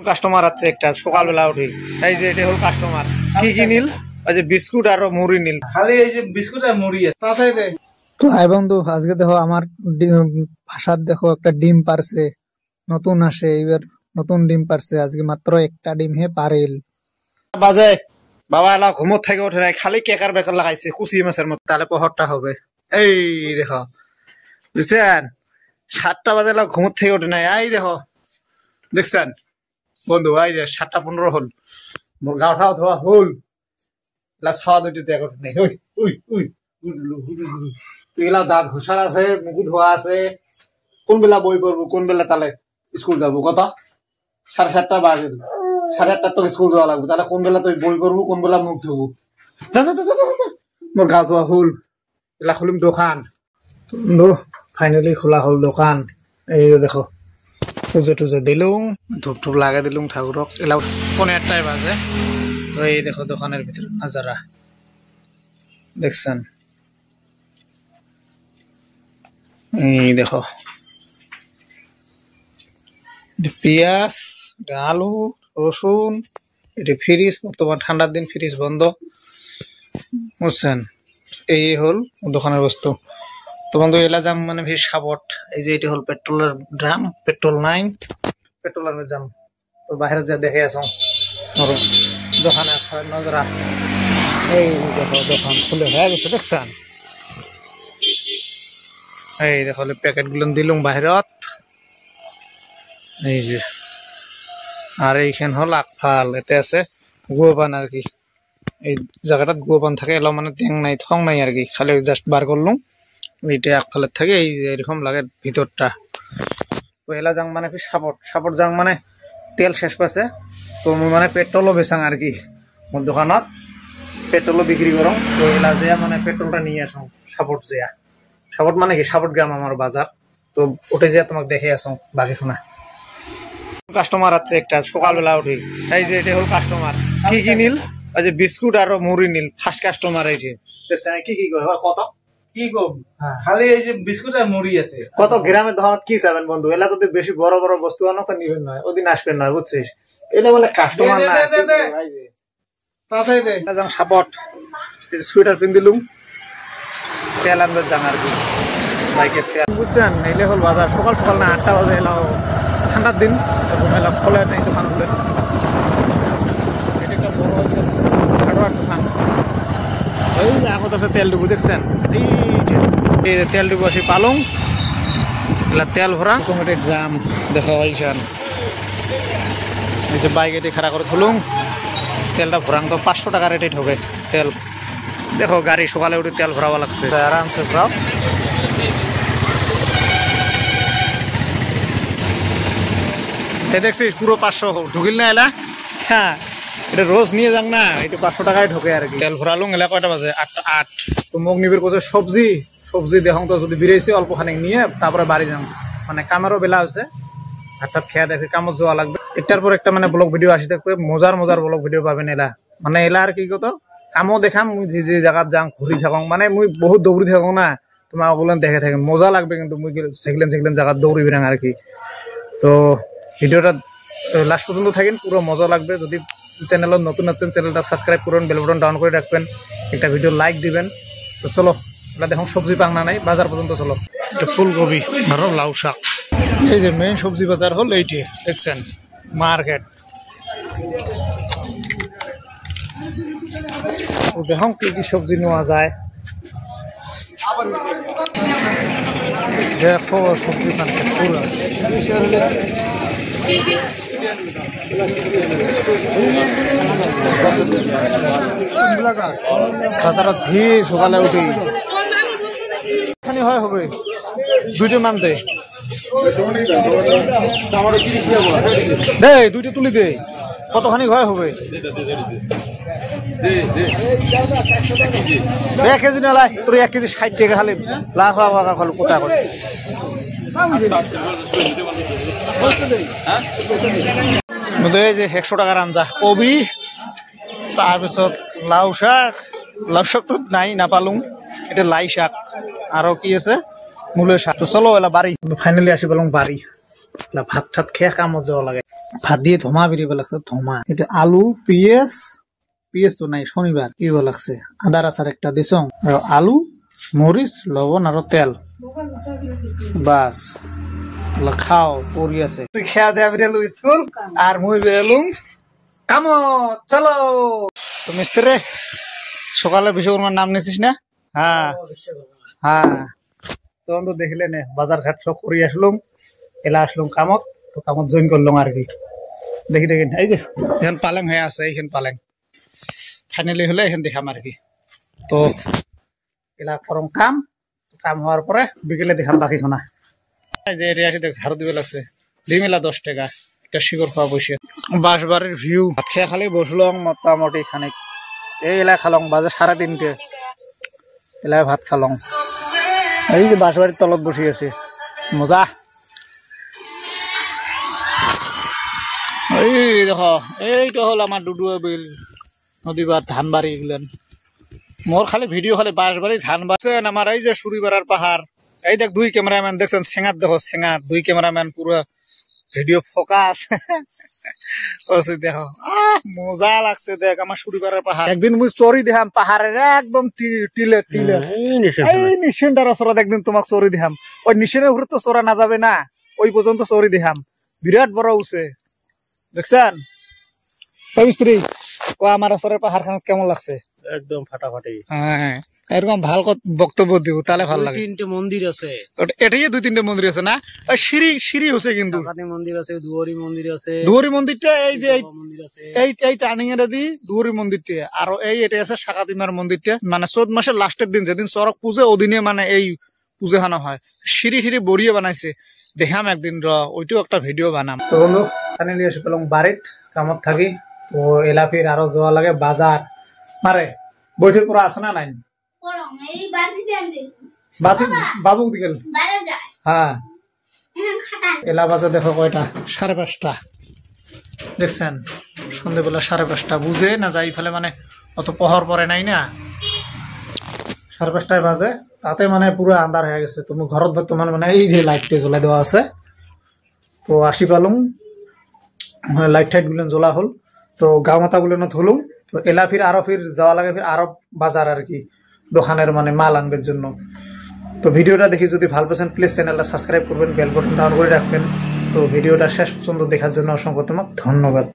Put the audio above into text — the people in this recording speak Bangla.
কাস্টমার আছে একটা সকালবেলা উঠে এই যে এটা হল কাস্টমার কি কি নিল ওই যে বিস্কুট আর মুড়ি নিল খালি এই যে বিস্কুট আর মুড়ি আছে তাতেই দে। তো হাই বন্ধু, আজকে দেখো আমার ভাষার দেখো একটা ডিম পারছে, নতুন আসে এবার নতুন ডিম পারছে আজকে, মাত্র একটা ডিম হে পারেল বাজে বাবা এলা ঘুমত থেকে ওঠে নাই, খালি কেকার বেকার লাগাইছে কুচি মাছের মতো, তাহলে পহরটা হবে। এই দেখো বুঝছেন 7টা বাজে এলা ঘুমত থেকে ওঠে নাই, এই দেখো দেখছেন বন্ধু, এই যে 7:15 হল, মোর গাওঠাও ধোয়া হল, খাওয়া দুইটা দেখ নেই। এগুলা দাঁত ঘুষার আছে, মুখু ধোয়া আছে, কোন বেলা বই পড়বো, কোন বেলা তাহলে স্কুল যাবো, কত 7:30 বাজে, 8:30 তো স্কুল যাওয়া লাগবে, তাহলে কোন বেলা তুই বই পড়বো, কোন বেলা মুখ ধোবো। মোর গা ধোয়া হল, এলা খুলিম দোকান, ফাইনালি খোলা হল দোকান। এই দেখো পুজো টুজো দিলুম, ধূপ ধূপ লাগাই দিলুম ঠাকুরক, এলা 1:15 বাজে। তো এই দেখো দোকানের ভিতরে নাজারা দেখছেন, এই দেখো পেঁয়াজ, আলু, রসুন, এটি ফ্রিজ, তোমার ঠান্ডার দিন ফ্রিজ বন্ধ, বুঝছেন। এই হল দোকানের বস্তু। তো বন্ধু এলা যাম মানে ভি সাবট, এই যে এটি হল পেট্রোলের ড্রাম, পেট্রোল নাই, পেট্রোলের যাম। তো বাইরে যা দেখে আসো দোকানে নজরা, এই দেখো দোকান খুলে হয়ে গেছে দেখছেন। এই দেখো প্যাকেট গুলো দিলুম বাহিরত, এই যে। আর এইখান হল আকফাল, এতে আছে গুয়াবান আর কি, এই জায়গাটাত গুয়াবান থাকে, এলাও মানে ট্যাং নাই থং নাই আর কি, খালি জাস্ট বার করলুম, এইটা আকফালের থাকে, এই যে এরকম লাগে ভিতরটা। তো এলা যাং মানে কি সাপট, সাপট যাং মানে তেল শেষ পাচ্ছে, তো মানে পেট্রোলও বেচাং আর কি, মোর দোকানত পেট্রোলও বিক্রি করো। তো এলা যে মানে পেট্রোলটা নিয়ে আসো সাপট যেয়া, সাপট মানে কি সাপট গ্রাম আমার বাজার, তো উঠে যেয়া তোমাকে দেখে আসো বাকি শোনা। কাস্টমার আছে একটা সকালবেলা উঠে, এই যে এটা হল কাস্টমার কি কি নিল ওই যে বিস্কুট আর মুড়ি নিল, ফার্স্ট কাস্টমার। এই যে কি কি কত কি কম খালি এই যে বিস্কুট আর মুড়ি আছে, কত গ্রামের দোকানত কি চাবেন বন্ধু, এলা যদি বেশি বড় বড় বস্তু আনো তো নিবেন নয়, ওদিন আসবেন নয়, বুঝছিস। এটা বলে কাস্টমার না, তাতেই দে। সাপট সুইটার পিন দিলুম, তেল আনবে যান আর কি বাইকের তেল, বুঝছেন। এলে হল বাজার, সকাল সকাল না 8টা বাজে এলাও, ঠান্ডার দিন এলা খোলে নাই দোকান খুলে, এটা একটা বড় হার্ডওয়ার দোকান। এই যে আগত আছে তেল ডিবু দেখছেন, এই যে তেল ডিবু আছে পালং, এলা তেল ভরা ড্রাম দেখো, এইখান এই যে বাইক এটি খাড়া করে থুলুম, তেলটা ভরাং তো 500 টাকা রেটে হবে তেল। দেখো গাড়ি সকালে উঠে তেল ভরাবা লাগছে, আরামসে ভরাও। দেখছিস পুরো 500 ঢুকিল না এলা, হ্যাঁ এটা রোজ নিয়ে যাং না, এটা 500 টাকায় ঢোকে আর কি। তেল ভরালুম, এলা কয়টা বাজে 8:08। তো মোক নিবির কোথাও সবজি সবজি দেখো তো, যদি বেরিয়েছি অল্প খানিক নিয়ে তারপরে বাড়ি যাম, মানে কামেরও বেলা হচ্ছে, হাতটা খেয়া দেখে কামত যাওয়া লাগবে। একটার পর একটা মানে ব্লগ ভিডিও আসি থাকবে, মজার মজার ব্লগ ভিডিও পাবেন এলা, মানে এলা আর কি কত কামও দেখাম, মুই যে যে জায়গাত যাং ঘুরি থাকং, মানে মুই বহুত দৌড়ি থাকং না, তোমার ওগুলো দেখে থাকেন মজা লাগবে কিন্তু, মুই সেগুলেন সেগুলেন জায়গাত দৌড়ি বেরাং আর কি। তো ভিডিওটা লাস্ট পর্যন্ত থাকেন, পুরো মজা লাগবে। যদি চ্যানেলত নতুন আছেন চ্যানেলটা সাবস্ক্রাইব করুন, বেল বাটন ডাউন করে রাখবেন, একটা ভিডিও লাইক দিবেন। তো চলো এটা দেখুন সবজি পাংনা নাই, বাজার পর্যন্ত চলো। এটা ফুলকপি আর লাউ শাক, এই যে মেইন সবজি বাজার হল এইটি দেখছেন, মার্কেট। দেখুন কি কি সবজি নেওয়া যায়, দেখো সবজি মার্কেট পুরো। বাজারত ভিড় সকালে উঠি, হয় হবে 2টা মান দে, দে 2টা তুলি দে, কতখানি হয় হবে 1 কেজি নালাই, তোর 1 কেজি 60 টাকা খালি লাখ খালি কোথা করে। এই যে 100 টাকার আঞ্জা কবি, তাৰপিছত লাউ শাক, লাউ শাক তো নাই নাপালুং, এটা লাই শাক, আরো কি আছে মূলের শাক। তো চলো এলা বাড়ি, ফাইনালি আসি পেলাম বাড়ি, ভাত ঠাত খেয়ে কামত যাওয়া লাগে। ভাত দিয়ে ধমা বেরিয়ে লাগছে ধমা। এটা আলু পিঁয়াজ পিঁয়াজ তো নাই শনিবার কি লাগছে আদার আচার একটা দিছ আর আলু মরিচ লবণ আর তেল বাস খাও পড়ি আছে। তুই খেয়া দেয়া বেরিয়ালু স্কুল আর মুই বেরিয়ালুম কামো চলো। তো মিস্ত্রি সকালে বিশ্বকর্মার নাম নিছিস না? হ্যাঁ হ্যাঁ তখন তো দেখলে নে বাজার ঘাট সব করে আসলুম এলা আসলুম কামত তো কামত জয়েন করলাম আর কি। দেখি দেখেন এই যে এখন পালেং হয়ে আছে এইখান পালেং ফাইনালি হলে এখান দেখাম আর কি। তো এলা করম কাম কাম হওয়ার পরে বিকেলে দেখাম বাকি খোনা। যে এরিয়া দেখ ঝাড়ু দিবে লাগছে ডিমেলা 10 টাকা একটা শিকড় খাওয়া বসে বাঁশবাড়ির ভিউ খেয়ে খালি বসলাম মোটামুটি খানিক এই এলাকায় খালং বাজে 3:30 এলাকায় ভাত খালং এই যে বাঁশবাড়ির তলত বসে আছে মজা। এই দেখো এইটা হল আমার ডুডুয়া বিল নদী বা ধান বাড়ি এগুলেন মোর খালি ভিডিও খালি বাঁশবাড়ি ধান বাড়ছেন আমার এই যে সুরিবাড়ার পাহাড় এই দেখ 2 ক্যামেরাম্যান দেখছেন সেঙাত দেখো সেঙাত 2 ক্যামেরাম্যান পুরো ভিডিও ফোকাস দেখো মজা লাগছে দেখ আমার সুরিবাড়ার পাহাড়। একদিন মুই চরি দেখাম পাহাড়ের একদম টিলে টিলে এই নিশিনটার ওসরত একদিন তোমাক চরি দেখাম ওই নিশিনের উপরে তো চড়া না যাবে না ওই পর্যন্ত চরি দেখাম বিরাট বড় উঠছে দেখছেন। মিস্ত্রি ও আমার ওসরের পাহাড় খান কেমন লাগছে? একদম ফাটাফাটি। হ্যাঁ এরকম ভাল বক্তব্য দিব তাহলে ভালো লাগে। 3টে মন্দির আছে এটাই 2-3টে মন্দির আছে না ওই সিঁড়ি সিঁড়ি হচ্ছে কিন্তু মন্দির আছে দুয়ারি মন্দির আছে দুয়ারি মন্দিরটা এই যে মন্দির আছে এই টার্নিং এর দি দুয়ারি মন্দিরটা আর এই এটা আছে শাকাতিমার মন্দিরটা মানে 14 মাসের লাস্টের দিন যেদিন চরক পুজো ওদিনে মানে এই পুজো হানো হয় সিঁড়ি সিঁড়ি বড়িয়ে বানাইছে দেখাম একদিন ওইটাও একটা ভিডিও বানাম। তো বন্ধু ফাইনালি এসে পেলাম বাড়িত কামত থাকি তো এলাপির আরো যাওয়া লাগে বাজার মারে বৈঠক পুরো আছে না নাই বাবু দিকে হ্যাঁ এলা বাজে দেখো কয়টা 5:30 দেখছেন সন্ধ্যেবেলা 5:30 বুঝে না যাই ফেলে মানে অত পহর পরে নাই না 5:30 বাজে তাতে মানে পুরো আন্ধার হয়ে গেছে। তুমি ঘরত বর্তমান মানে এই যে লাইটটা জ্বলাই দেওয়া আছে তো আসি পালুম লাইট টাইট গুলো জ্বলা হল তো গাঁও মাতা গুলো ধুলুম তো এলা ফির আরো ফির যাওয়া লাগে ফির আরো বাজার আর কি দোকানের মানে মাল আনবার জন্য। তো ভিডিওটা দেখি যদি ভালো পেয়েছেন প্লিজ চ্যানেলটা সাবস্ক্রাইব করবেন বেল বাটন ডাউন করে রাখবেন। তো ভিডিওটা শেষ পর্যন্ত দেখার জন্য অসংখ্য তোমাকে ধন্যবাদ।